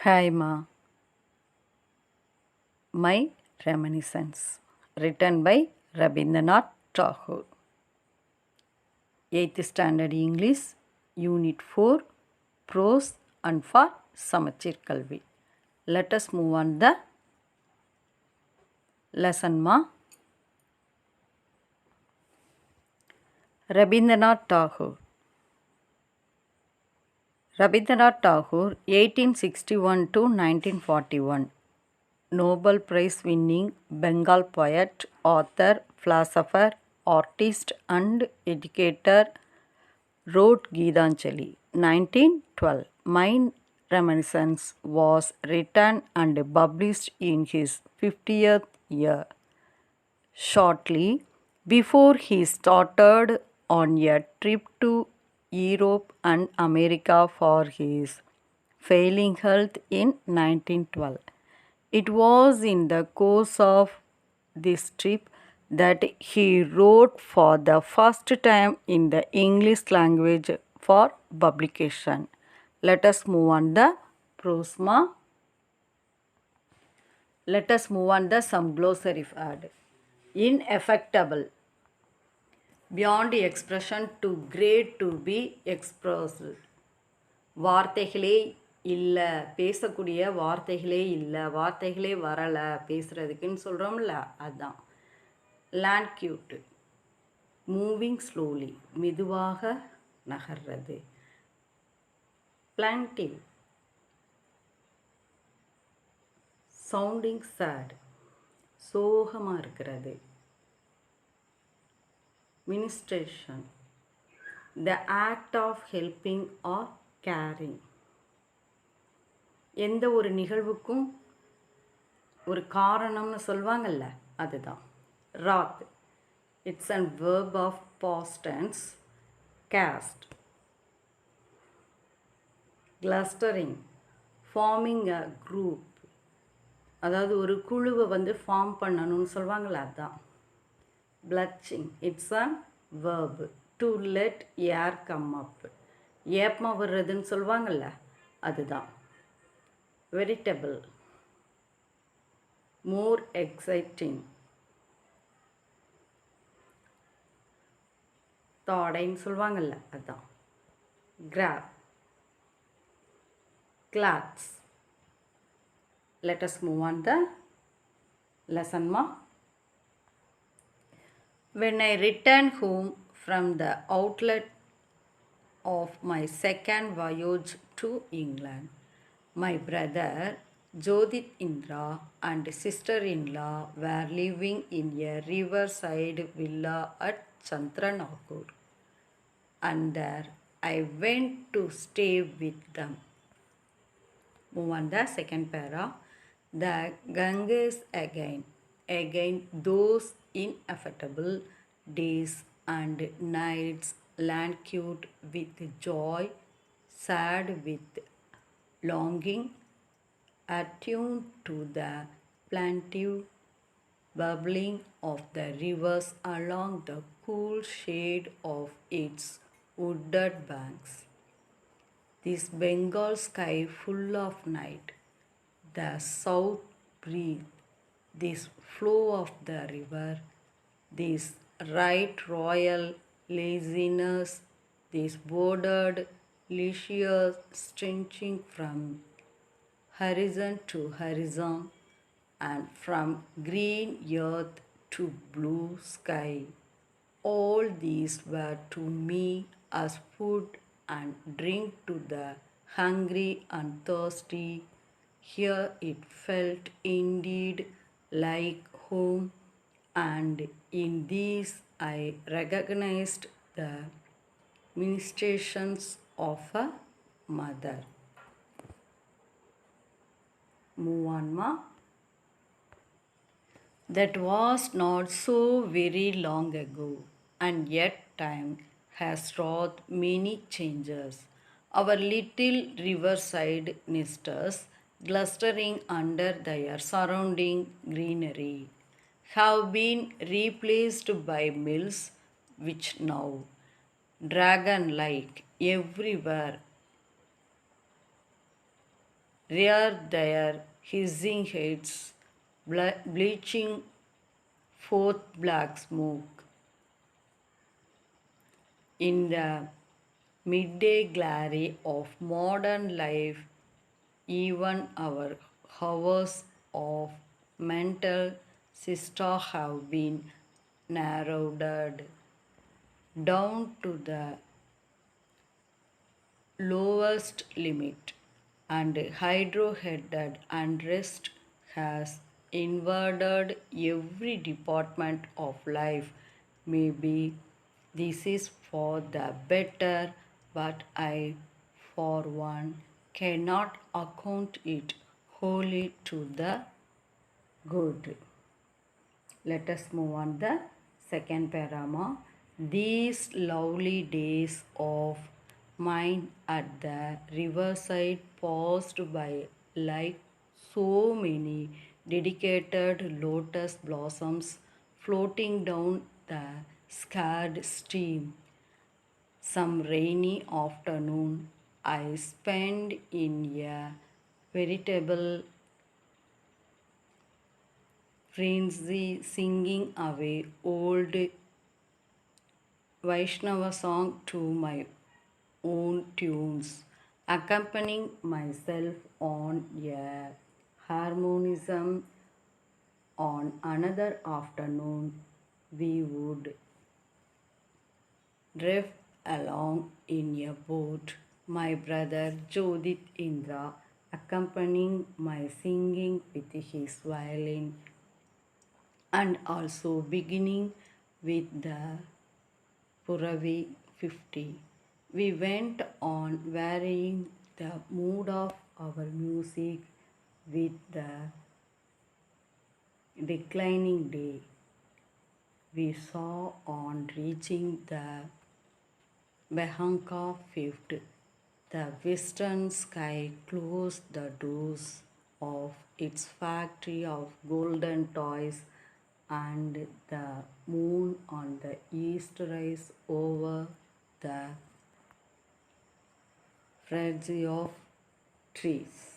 Hi Ma, My Reminiscence, written by Rabindranath Tagore. 8th Standard English, Unit 4, Prose and for Samachir Kalvi. Let us move on the lesson Ma. Rabindranath Tagore. Rabindranath Tagore, 1861 to 1941. Nobel Prize winning Bengal poet, author, philosopher, artist, and educator, wrote Geetanjali 1912. My Reminiscence was written and published in his 50th year. Shortly before he started on a trip to Europe and America for his failing health in 1912. It was in the course of this trip that he wrote for the first time in the English language for publication. Let us move on the prosma. Let us move on the some glossary word. Ineffectable. Beyond expression, too great to be expressed. வார்த்தைகளே இல்லை, பேசக்கூடிய வார்த்தைகளே இல்லை, வார்த்தைகளே வரலை பேசுகிறதுக்குன்னு சொல்கிறோம்ல, அதுதான். Land cute, moving slowly, மெதுவாக நகர்றது. பிளான்டிவ், சவுண்டிங் சேட், சோகமாக இருக்கிறது. Ministration, the act of helping or caring. எந்த ஒரு நிகழ்வுக்கும் ஒரு காரணம்னு சொல்லுவாங்கல்ல, அதுதான். Wrath, it's an verb of past tense. Cast, clustering, forming a group, அதாவது ஒரு குழுவை ஃபார்ம் பண்ணணும்னு சொல்லுவாங்கள்ல, அதுதான். Blushing, it's a verb to let air come up. ஏப்பமாக வர்றதுன்னு சொல்லுவாங்கள்ல, அதுதான். Veritable, more exciting. தாடைன்னு சொல்லுவாங்கள்ல, அதுதான். Grab, clothes. Let us move on the lesson ma. When I returned home from the outlet of my second voyage to England, my brother Jodit Indra and sister-in-law were living in a riverside villa at Chandranagar, and there I went to stay with them. Move on the second para. The Ganges again those ineffable days and nights, languid with joy, sad with longing, attuned to the plaintive bubbling of the rivers along the cool shade of its wooded banks. This Bengal sky full of night, the south breeze, this flow of the river, this right royal laziness, this bordered leisure stretching from horizon to horizon, and from green earth to blue sky. All these were to me as food and drink to the hungry and thirsty. Here it felt indeed like home, and in these I recognized the ministrations of a mother. Move on ma. That was not so very long ago, and yet time has wrought many changes. Our little riverside nesters, clustering under their surrounding greenery, have been replaced by mills which now, dragon like everywhere, rear their hissing heads, bleaching forth black smoke. In the midday glare of modern life, even our hours of mental siesta have been narrowed down to the lowest limit, and hydro-headed unrest has invaded every department of life. Maybe this is for the better, but I, for one, cannot account it wholly to the good. Let us move on the second parama. These lovely days of mine at the riverside passed by like so many dedicated lotus blossoms floating down the scarred stream. Some rainy afternoon I spent in a veritable frenzy singing away old Vaishnava song to my own tunes, accompanying myself on a harmonism. On another afternoon, we would drift along in a boat, my brother Jodit Indra accompanying my singing with his violin, and also beginning with the Puravi 50. We went on varying the mood of our music with the declining day. We saw on reaching the Behanka Fifth, the western sky closed the doors of its factory of golden toys, and the moon on the east rise over the fringe of trees.